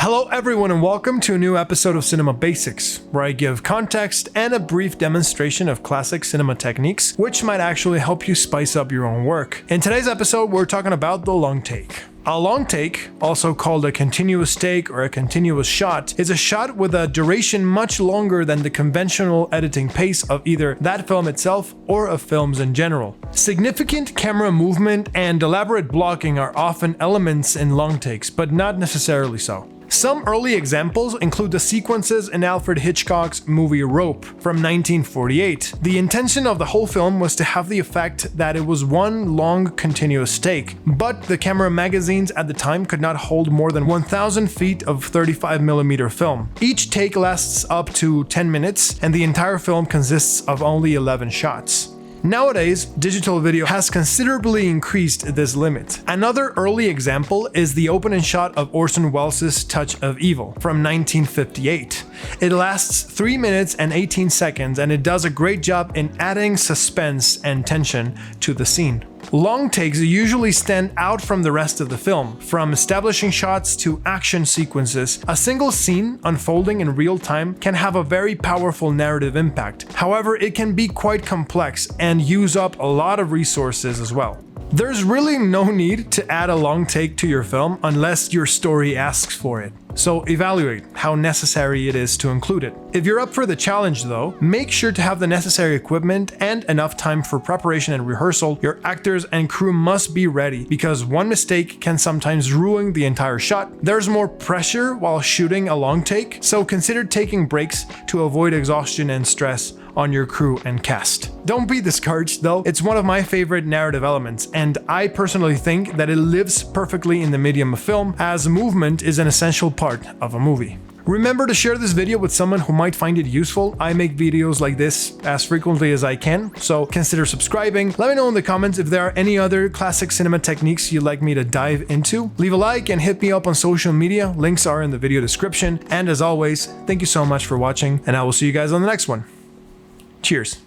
Hello everyone and welcome to a new episode of Cinema Basics, where I give context and a brief demonstration of classic cinema techniques, which might actually help you spice up your own work. In today's episode, we're talking about the long take. A long take, also called a continuous take or a continuous shot, is a shot with a duration much longer than the conventional editing pace of either that film itself or of films in general. Significant camera movement and elaborate blocking are often elements in long takes, but not necessarily so. Some early examples include the sequences in Alfred Hitchcock's movie Rope from 1948. The intention of the whole film was to have the effect that it was one long continuous take, but the camera magazines at the time could not hold more than 1,000 feet of 35mm film. Each take lasts up to 10 minutes, and the entire film consists of only 11 shots. Nowadays, digital video has considerably increased this limit. Another early example is the opening shot of Orson Welles' Touch of Evil from 1958. It lasts 3 minutes and 18 seconds and it does a great job in adding suspense and tension to the scene. Long takes usually stand out from the rest of the film. From establishing shots to action sequences, a single scene unfolding in real time can have a very powerful narrative impact. However, it can be quite complex and use up a lot of resources as well. There's really no need to add a long take to your film unless your story asks for it. So evaluate how necessary it is to include it. If you're up for the challenge though, make sure to have the necessary equipment and enough time for preparation and rehearsal. Your actors and crew must be ready because one mistake can sometimes ruin the entire shot. There's more pressure while shooting a long take, so consider taking breaks to avoid exhaustion and stress on your crew and cast. Don't be discouraged though, it's one of my favorite narrative elements, and I personally think that it lives perfectly in the medium of film, as movement is an essential part of a movie. Remember to share this video with someone who might find it useful. I make videos like this as frequently as I can, so consider subscribing. Let me know in the comments if there are any other classic cinema techniques you'd like me to dive into. Leave a like and hit me up on social media. Links are in the video description. And as always, thank you so much for watching, and I will see you guys on the next one. Cheers.